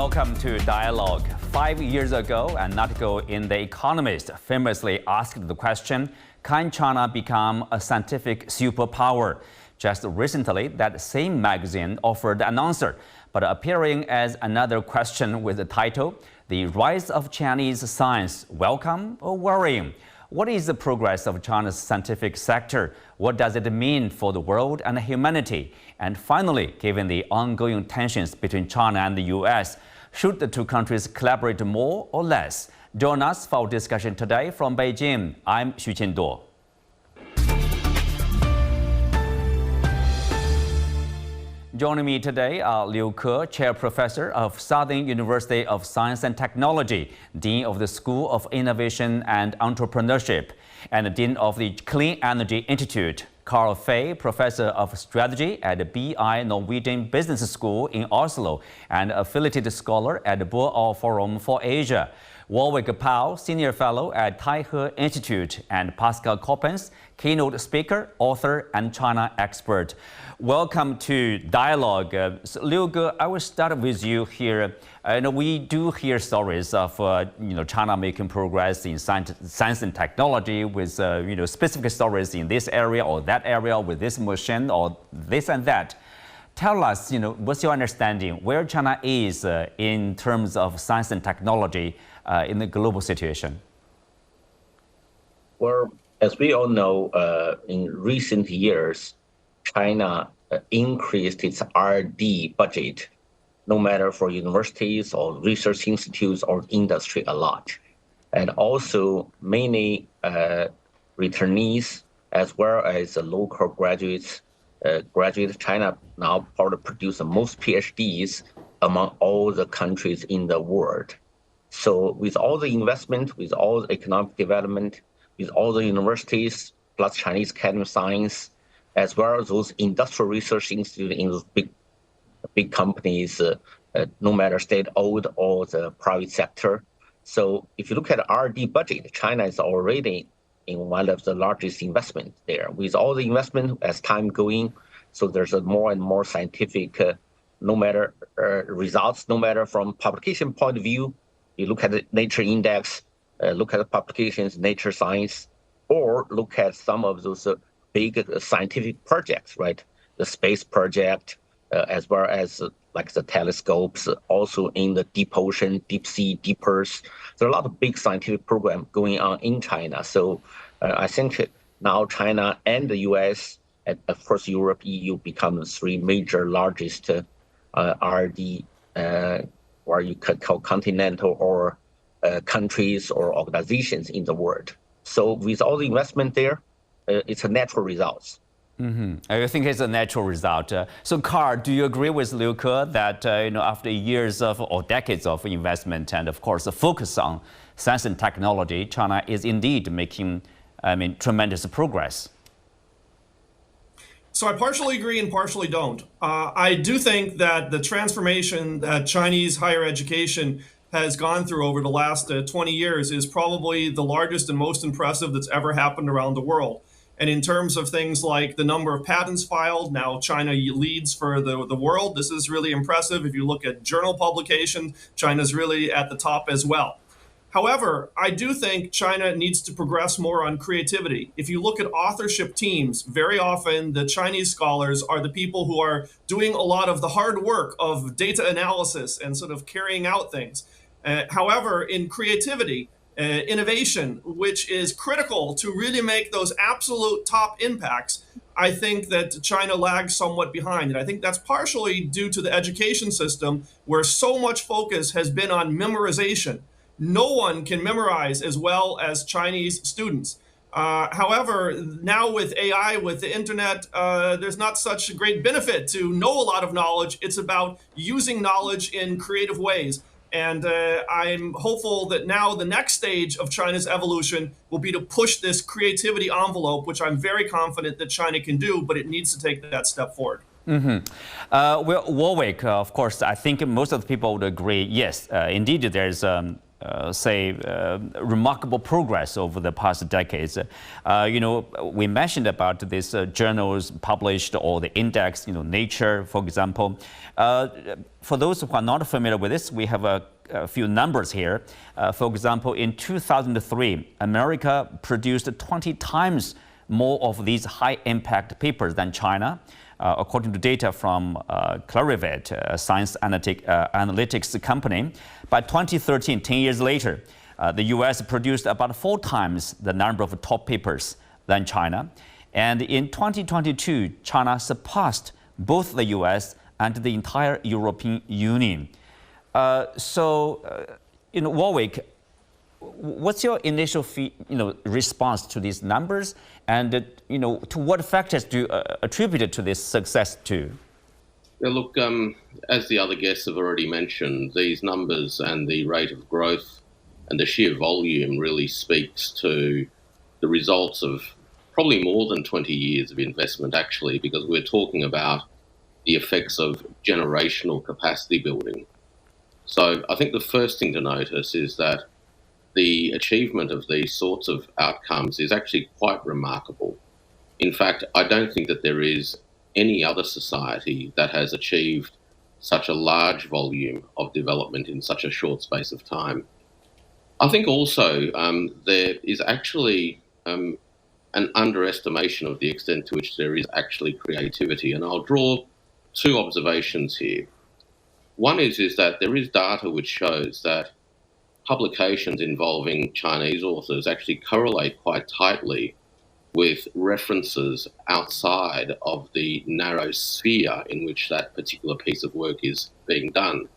Welcome to Dialogue. 5 years ago, an article in The Economist famously asked the question, can China become a scientific superpower? Just recently, that same magazine offered an answer, but appearing as another question with the title, The Rise of Chinese Science, Welcome or Worrying? What is the progress of China's scientific sector? What does it mean for the world and humanity? And finally, given the ongoing tensions between China and the US, should the two countries collaborate more or less? Join us for our discussion today from Beijing. I'm Xu Qinduo. Joining me today are Liu Ke, Chair Professor of Southern University of Science and Technology, Dean of the School of Innovation and Entrepreneurship, and Dean of the Clean Energy Institute, Carl Fei, Professor of Strategy at BI Norwegian Business School in Oslo and affiliated scholar at the Boao Forum for Asia, Warwick Powell, Senior Fellow at Taihe Institute, and Pascal Coppens, keynote speaker, author, and China expert. Welcome to Dialogue. Liu Ke, I will start with you here. We do hear stories of China making progress in science and technology with specific stories in this area or that area with this machine or this and that. Tell us, what's your understanding where China is in terms of science and technology in the global situation? Well, as we all know, in recent years, China increased its R&D budget, no matter for universities or research institutes or industry a lot. And also many returnees as well as local graduates, China now probably produce the most PhDs among all the countries in the world. So with all the investment, with all the economic development, with all the universities, plus Chinese Academy of Science, as well as those industrial research institutes in those big companies, no matter state-owned or the private sector. So if you look at the R&D budget, China is already in one of the largest investments there. With all the investment as time going, so there's a more and more scientific, no matter results, no matter from publication point of view, you look at the Nature Index, look at the publications, Nature Science, or look at some of those big scientific projects, right? The space project, as well as like the telescopes, also in the deep ocean, deep sea, deep earth. There are a lot of big scientific programs going on in China. So I think now China and the US, and of course Europe, EU, become the three major largest R&D, or you could call continental or countries or organizations in the world. So with all the investment there, it's a natural result. I think it's a natural result. So, Carl, do you agree with Liu Ke that after years of or decades of investment and, of course, a focus on science and technology, China is indeed making, tremendous progress? So I partially agree and partially don't. I do think that the transformation that Chinese higher education has gone through over the last 20 years is probably the largest and most impressive that's ever happened around the world. And in terms of things like the number of patents filed, now China leads for the world. This is really impressive. If you look at journal publication, China's really at the top as well. However, I do think China needs to progress more on creativity. If you look at authorship teams, very often the Chinese scholars are the people who are doing a lot of the hard work of data analysis and sort of carrying out things. However, in creativity, innovation, which is critical to really make those absolute top impacts, I think that China lags somewhat behind. And I think that's partially due to the education system where so much focus has been on memorization. No one can memorize as well as Chinese students. However, now with AI, with the internet, there's not such a great benefit to know a lot of knowledge. It's about using knowledge in creative ways. And I'm hopeful that now the next stage of China's evolution will be to push this creativity envelope, which I'm very confident that China can do, but it needs to take that step forward. Well, Warwick, of course, I think most of the people would agree, yes, indeed, there's remarkable progress over the past decades. We mentioned about these journals published or the index, Nature, for example. For those who are not familiar with this, we have a few numbers here. For example, in 2003, America produced 20 times more of these high-impact papers than China. According to data from Clarivate, a science analytics company. By 2013, 10 years later, the US produced about 4 times the number of top papers than China. And in 2022, China surpassed both the US and the entire European Union. Warwick, what's your initial response to these numbers, and to what factors do you attribute it to this success to? Yeah, look, as the other guests have already mentioned, these numbers and the rate of growth and the sheer volume really speaks to the results of probably more than 20 years of investment, actually, because we're talking about the effects of generational capacity building. So I think the first thing to notice is that the achievement of these sorts of outcomes is actually quite remarkable. In fact, I don't think that there is any other society that has achieved such a large volume of development in such a short space of time. I think also there is actually an underestimation of the extent to which there is actually creativity. And I'll draw 2 observations here. One is that there is data which shows that publications involving Chinese authors actually correlate quite tightly with references outside of the narrow sphere in which that particular piece of work is being done.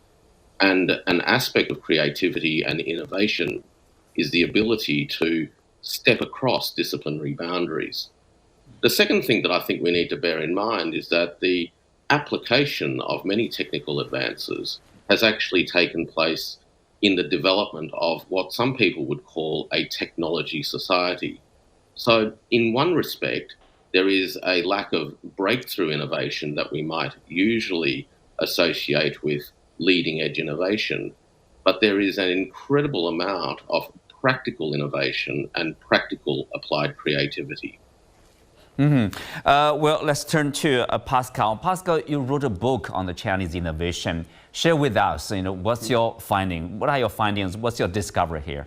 And an aspect of creativity and innovation is the ability to step across disciplinary boundaries. The second thing that I think we need to bear in mind is that the application of many technical advances has actually taken place in the development of what some people would call a technology society. So in one respect, there is a lack of breakthrough innovation that we might usually associate with leading edge innovation, but there is an incredible amount of practical innovation and practical applied creativity. Well, let's turn to Pascal. Pascal, you wrote a book on the Chinese innovation. Share with us, what's your finding? What are your findings? What's your discovery here?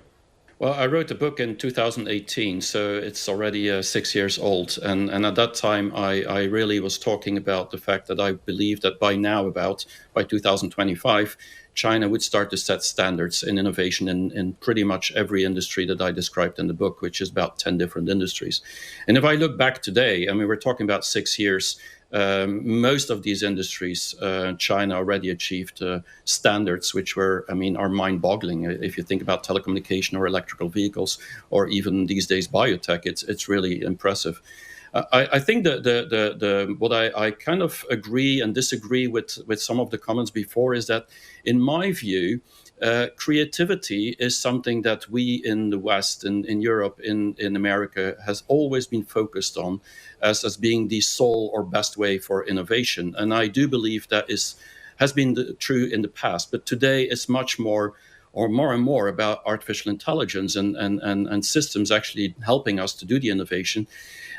Well, I wrote the book in 2018, so it's already 6 years old. And at that time, I really was talking about the fact that I believe that by 2025, China would start to set standards in innovation in pretty much every industry that I described in the book, which is about 10 different industries. And if I look back today, we're talking about 6 years. Most of these industries, China already achieved standards which are mind-boggling. If you think about telecommunication or electrical vehicles, or even these days biotech, it's really impressive. I think that what I kind of agree and disagree with some of the comments before is that, in my view, creativity is something that we in the West, in Europe, in America, has always been focused on as being the sole or best way for innovation. And I do believe that has been true in the past. But today it's much more and more about artificial intelligence and systems actually helping us to do the innovation.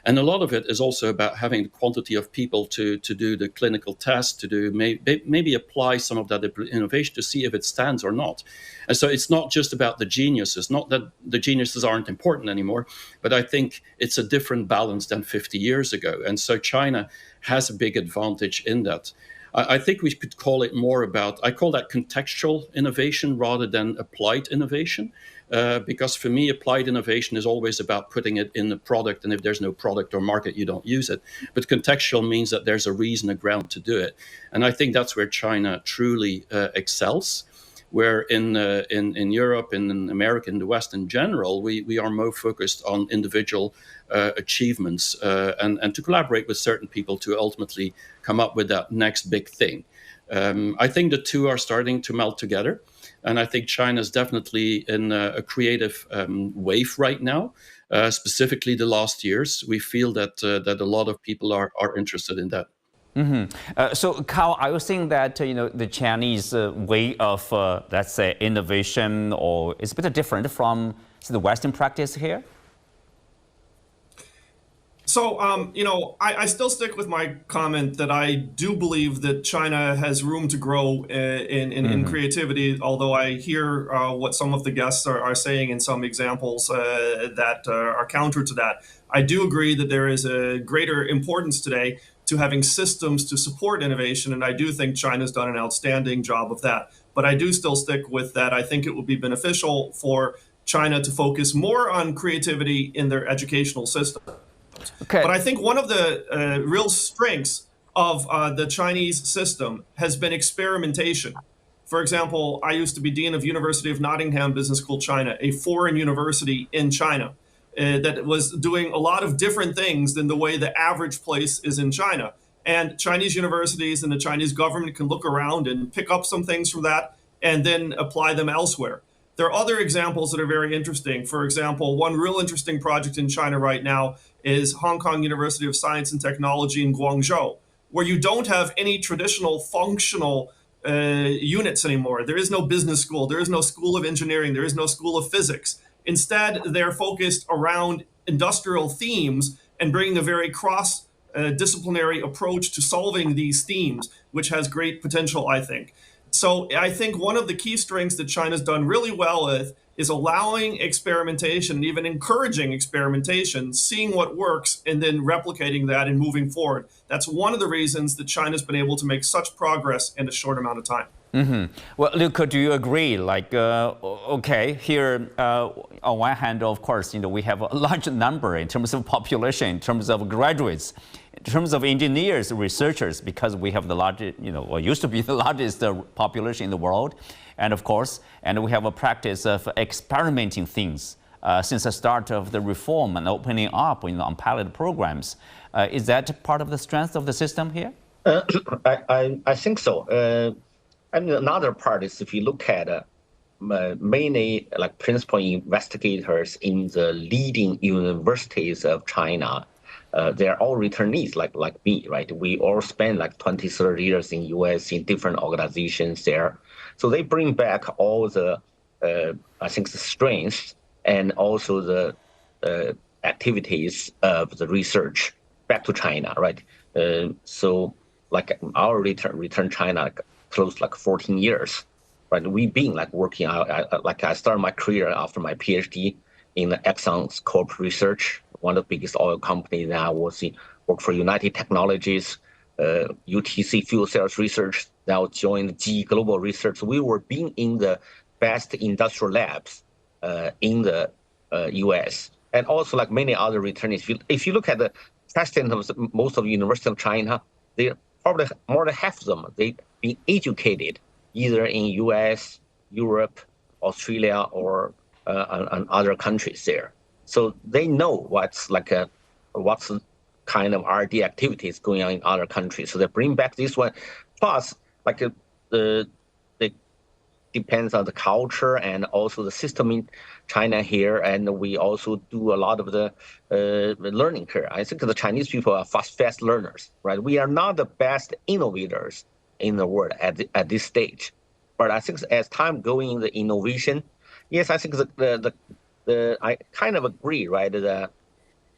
And a lot of it is also about having the quantity of people to do the clinical tests, to do maybe apply some of that innovation to see if it stands or not. And so it's not just about the geniuses, not that the geniuses aren't important anymore, but I think it's a different balance than 50 years ago. And so China has a big advantage in that. I think we could call it more about, I call that contextual innovation rather than applied innovation. Because for me, applied innovation is always about putting it in the product, and if there's no product or market, you don't use it. But contextual means that there's a reason, a ground to do it. And I think that's where China truly excels, where in Europe, in America, in the West in general, we are more focused on individual achievements and to collaborate with certain people to ultimately come up with that next big thing. I think the two are starting to melt together. And I think China is definitely in a creative wave right now. Specifically the last years, we feel that a lot of people are interested in that. So, Carl, are you saying that the Chinese way of, let's say, innovation, or is a bit different from the Western practice here? So, I still stick with my comment that I do believe that China has room to grow in creativity, although I hear what some of the guests are saying in some examples that are counter to that. I do agree that there is a greater importance today to having systems to support innovation, and I do think China's done an outstanding job of that. But I do still stick with that. I think it would be beneficial for China to focus more on creativity in their educational system. Okay. But I think one of the real strengths of the Chinese system has been experimentation. For example, I used to be dean of University of Nottingham Business School China, a foreign university in China that was doing a lot of different things than the way the average place is in China. And Chinese universities and the Chinese government can look around and pick up some things from that and then apply them elsewhere. There are other examples that are very interesting. For example, one real interesting project in China right now is Hong Kong University of Science and Technology in Guangzhou, where you don't have any traditional functional units anymore. There is no business school. There is no school of engineering. There is no school of physics. Instead, they're focused around industrial themes and bringing a very cross-disciplinary approach to solving these themes, which has great potential, I think. So I think one of the key strengths that China's done really well with is allowing experimentation, and even encouraging experimentation, seeing what works, and then replicating that and moving forward. That's one of the reasons that China's been able to make such progress in a short amount of time. Well, Luke, do you agree? Okay, here on one hand, of course, we have a large number in terms of population, in terms of graduates, in terms of engineers, researchers, because we have the largest, or used to be the largest population in the world, and of course, and we have a practice of experimenting things since the start of the reform and opening up, on pilot programs. Is that part of the strength of the system here? I think so. And another part is if you look at many principal investigators in the leading universities of China, they're all returnees like me, right? We all spend 20, 30 years in US in different organizations there. So they bring back all the, I think, the strengths and also the activities of the research back to China, right? So our return China close 14 years, right? We've been working out, I started my career after my PhD in Exxon's corporate research, one of the biggest oil companies. Now worked for United Technologies, UTC fuel cells research, now joined GE Global Research. We were being in the best industrial labs in the US. And also many other returnees. If you look at the president of most of the universities of China, they probably more than half of them, they've been educated either in US, Europe, Australia, or other countries there. So they know what's kind of R&D activities going on in other countries. So they bring back this one. Plus, it depends on the culture and also the system in China here. And we also do a lot of the learning curve. I think the Chinese people are fast learners, right? We are not the best innovators in the world at this stage. But I think as time going in the innovation, yes, I think I kind of agree, right?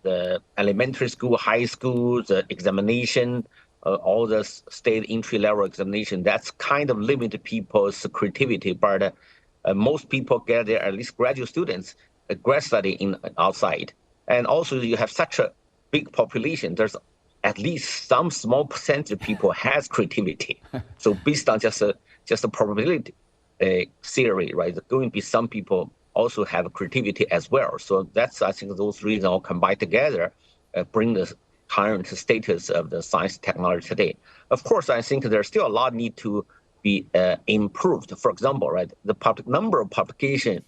The elementary school, high school, the examination, all the state entry-level examination, that's kind of limited people's creativity. But most people get there, at least graduate students, grad study outside. And also you have such a big population, there's at least some small percentage of people has creativity. So based on just a probability theory, right, there's going to be some people also have creativity as well. So that's, I think, those reasons all combined together bring the current status of the science technology today. Of course, I think there's still a lot need to be improved. For example, right, the number of publication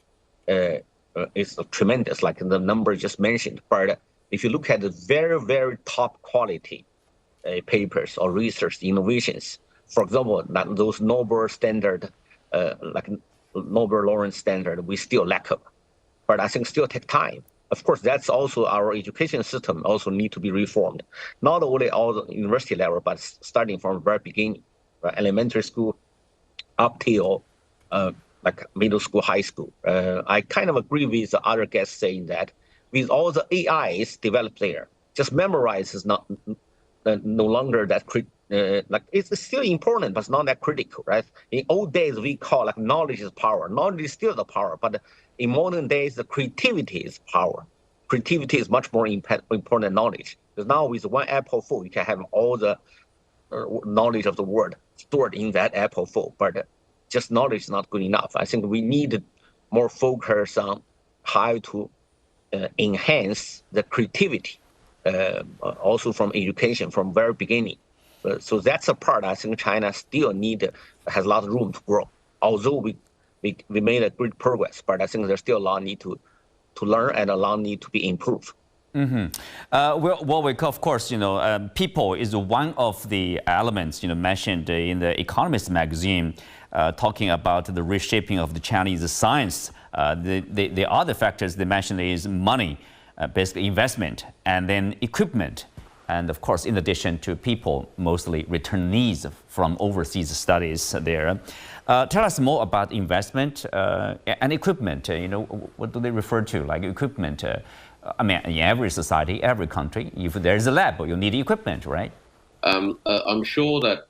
is tremendous, like the number just mentioned. But if you look at the very, very top quality papers or research innovations, for example, those Nobel standard, Nobel laureate standard, we still lack of. But I think still take time. of course, that's also our education system also need to be reformed. Not only all the university level, but starting from the very beginning, right? Elementary school up till like middle school, high school. I kind of agree with the other guests saying that with all the AIs developed there, just memorize is not no longer that like it's still important, but it's not that critical, right? In old days, we call like knowledge is power. Knowledge is still the power, but in modern days, the creativity is power. Creativity is much more important than knowledge. Because now with one Apple phone, you can have all the knowledge of the world stored in that Apple phone, but just knowledge is not good enough. I think we need more focus on how to enhance the creativity, also from education from very beginning. So that's a part I think China still has a lot of room to grow. Although we made a great progress, but I think there's still a lot need to learn and a lot need to be improved. Well, of course, people is one of the elements, mentioned in the Economist magazine, talking about the reshaping of the Chinese science. The other factors they mentioned is money, basically investment, and then equipment. And of course, in addition to people, mostly returnees from overseas studies there. Tell us more about investment and equipment. What do they refer to? Like equipment. I mean, in every society, every country, if there's a lab, you need equipment, right? I'm sure that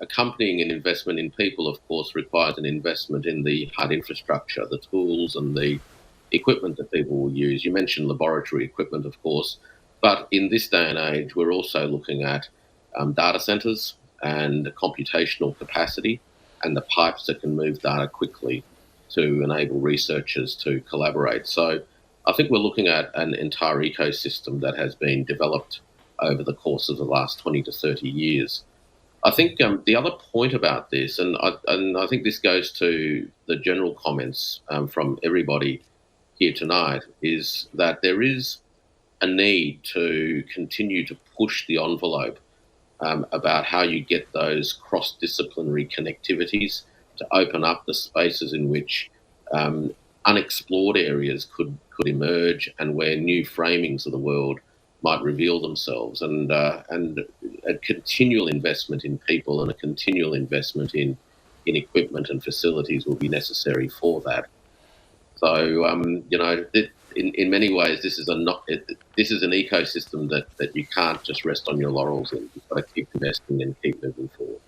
accompanying an investment in people, of course, requires an investment in the hard infrastructure, the tools and the equipment that people will use. You mentioned laboratory equipment, of course, but in this day and age, we're also looking at data centers and computational capacity and the pipes that can move data quickly to enable researchers to collaborate. So I think we're looking at an entire ecosystem that has been developed over the course of the last 20 to 30 years. I think the other point about this, and I think this goes to the general comments from everybody here tonight, is that there is a need to continue to push the envelope about how you get those cross-disciplinary connectivities to open up the spaces in which unexplored areas could emerge and where new framings of the world might reveal themselves, and a continual investment in people and a continual investment in equipment and facilities will be necessary for that. So, in many ways, this is an ecosystem that you can't just rest on your laurels in. You've got to keep investing and keep moving forward.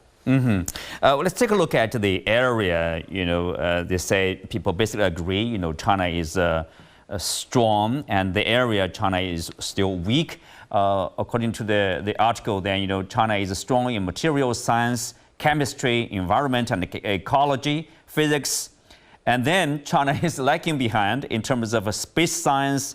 Let's take a look at the area. They say people basically agree. China is strong, and the area China is still weak. According to the article, then China is strong in materials science, chemistry, environment and ecology, physics, and then China is lagging behind in terms of space science,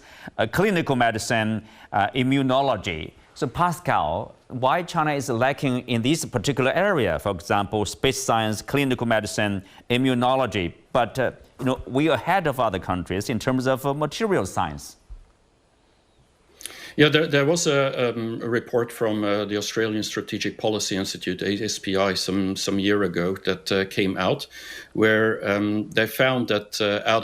clinical medicine, immunology. So Pascal, why China is lacking in this particular area? For example, space science, clinical medicine, immunology, but we are ahead of other countries in terms of material science. Yeah, there was a report from the Australian Strategic Policy Institute, ASPI, some year ago that came out, where they found that out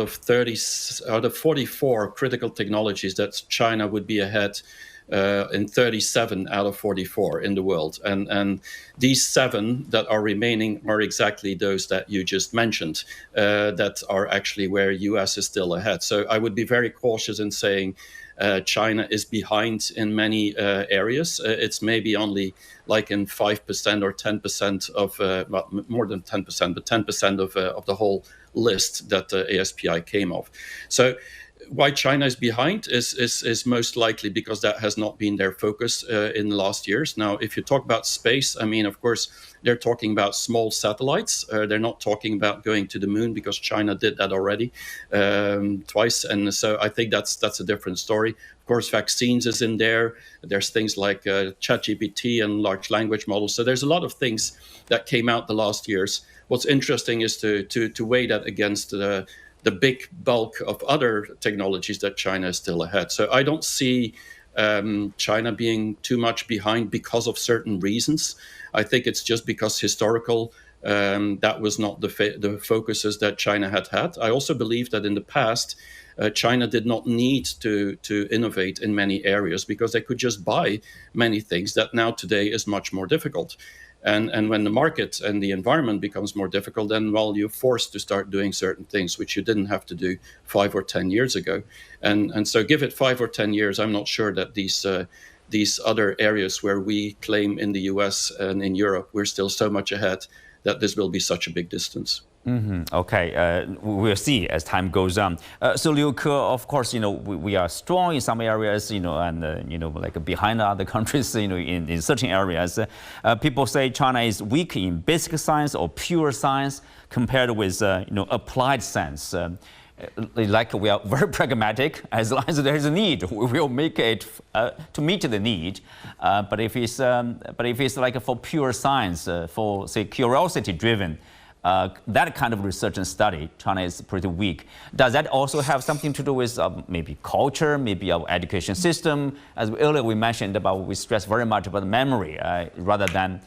of 44 critical technologies, that China would be ahead in 37 out of 44 in the world. And these 7 that are remaining are exactly those that you just mentioned, that are actually where US is still ahead. So I would be very cautious in saying China is behind in many areas. It's maybe only like in 5% or 10% of, well, more than 10%, but 10% of the whole list that ASPI came of. So why China is behind is most likely because that has not been their focus in the last years. Now, if you talk about space, I mean, of course, they're talking about small satellites. They're not talking about going to the moon because China did that already twice. And so I think that's a different story. Of course, vaccines is in there. There's things like ChatGPT and large language models. So there's a lot of things that came out the last years. What's interesting is to weigh that against the big bulk of other technologies that China is still ahead. So I don't see China being too much behind because of certain reasons. I think it's just because historical That was not the focuses that China had had. I also believe that in the past, China did not need to innovate in many areas because they could just buy many things that now today is much more difficult. And when the market and the environment becomes more difficult, then, well, you're forced to start doing certain things which you didn't have to do 5 or 10 years ago. And so give it 5 or 10 years, I'm not sure that these other areas where we claim in the US and in Europe, we're still so much ahead that this will be such a big distance. Okay, we'll see as time goes on. So Liu Ke, of course, we are strong in some areas, and like behind other countries, in certain areas. People say China is weak in basic science or pure science compared with, applied science. Like we are very pragmatic. As long as there is a need, we will make it to meet the need. But if it's like for pure science, for say curiosity-driven. That kind of research and study, China is pretty weak. Does that also have something to do with maybe culture, maybe our education system? As earlier we mentioned we stress very much about memory rather than,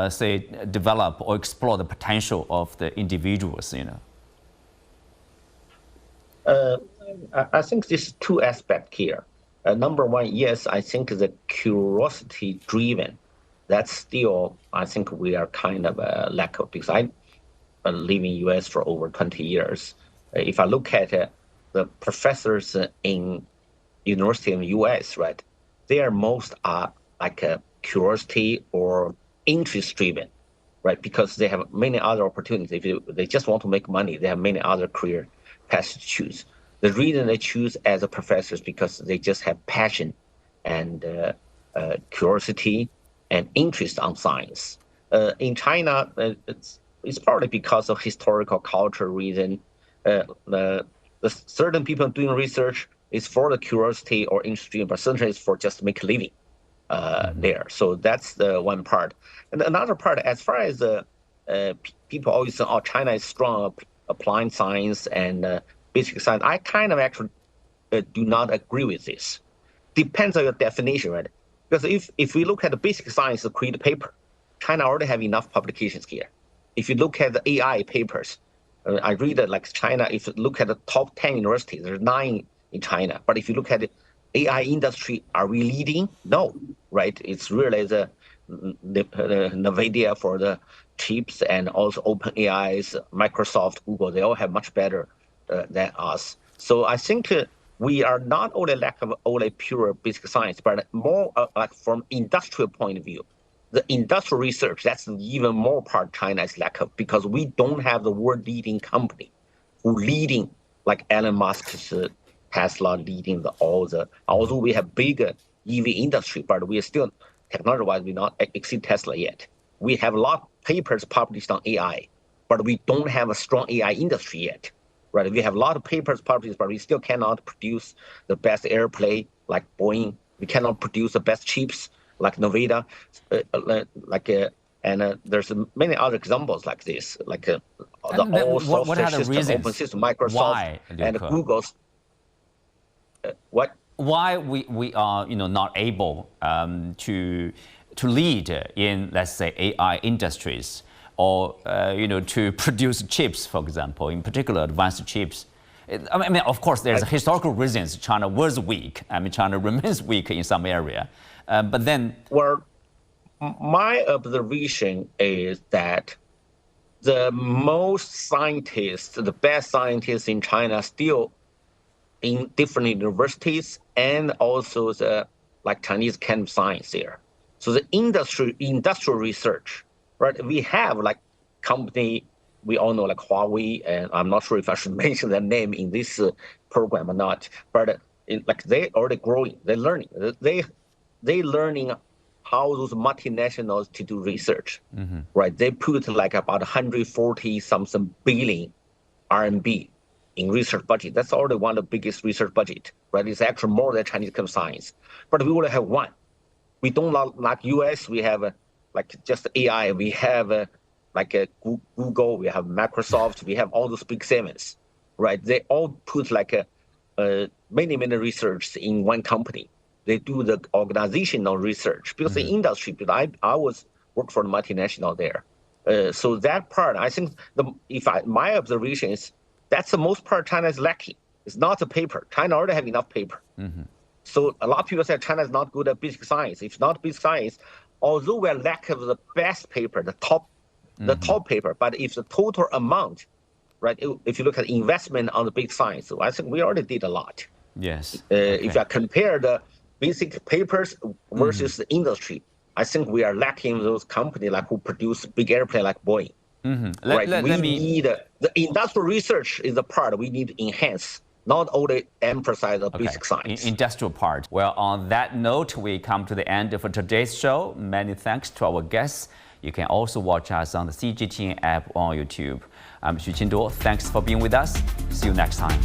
say, develop or explore the potential of the individuals, I think there's two aspects here. Number one, yes, I think the curiosity-driven, that's still, I think we are kind of a lack of, because I live in US for over 20 years. If I look at the professors in university in the US, right, they are most like a curiosity or interest driven, right? Because they have many other opportunities. If they just want to make money, they have many other career paths to choose. The reason they choose as a professor is because they just have passion and curiosity and interest on science. In China, it's probably because of historical culture reason. The certain people doing research is for the curiosity or industry, but certainly it's for just make a living there. So that's the one part. And another part, as far as people always say, oh, China is strong applying science and basic science. I kind of actually do not agree with this. Depends on your definition, right? Because if we look at the basic science to create a paper, China already have enough publications here. If you look at the AI papers, I read that like China, if you look at the top 10 universities, there's 9 in China. But if you look at the AI industry, are we leading? No, right? It's really the NVIDIA for the chips and also OpenAI's, Microsoft, Google, they all have much better than us. So I think we are not only lack of only pure basic science, but more like from industrial point of view. The industrial research, that's even more part China is lack of, because we don't have the world leading company who leading like Elon Musk's Tesla leading although we have bigger EV industry, but we are still technology-wise we not exceed Tesla yet. We have a lot of papers published on AI, but we don't have a strong AI industry yet, right? We have a lot of papers published, but we still cannot produce the best airplane like Boeing. We cannot produce the best chips like NVIDIA, and there's many other examples like this, like the all software system, open system, Microsoft and Google's. Why we are not able to lead in, let's say, AI industries or to produce chips, for example, in particular advanced chips? I mean, of course, there's historical reasons. China was weak. I mean, China remains weak in some area. But then, well, my observation is that the best scientists in China still in different universities and also the like Chinese kind of science there. So the industrial research, right? We have like company we all know like Huawei, and I'm not sure if I should mention their name in this program or not. But they already growing, they're learning, they learning how those multinationals to do research, right? They put like about 140 something billion RMB in research budget. That's already one of the biggest research budget, right? It's actually more than Chinese computer science, but we only have one. We don't like US. We have like just AI. We have like Google. We have Microsoft. We have all those big sevens, right? They all put like many research in one company. They do the organizational research because the industry. But I was work for the multinational there. So that part, I think, my observation is that's the most part China is lacking. It's not the paper. China already have enough paper. So a lot of people say China is not good at basic science. If not basic science, although we are lack of the best paper, the top paper, but if the total amount, right? If you look at investment on the big science, so I think we already did a lot. Yes. Okay. If you compare the basic papers versus the industry, I think we are lacking those companies like who produce big airplane like Boeing. Right? We need the industrial research is the part we need to enhance, not only emphasize the basic science. Industrial part. Well, on that note, we come to the end of today's show. Many thanks to our guests. You can also watch us on the CGTN app on YouTube. I'm Xu Qinduo. Thanks for being with us. See you next time.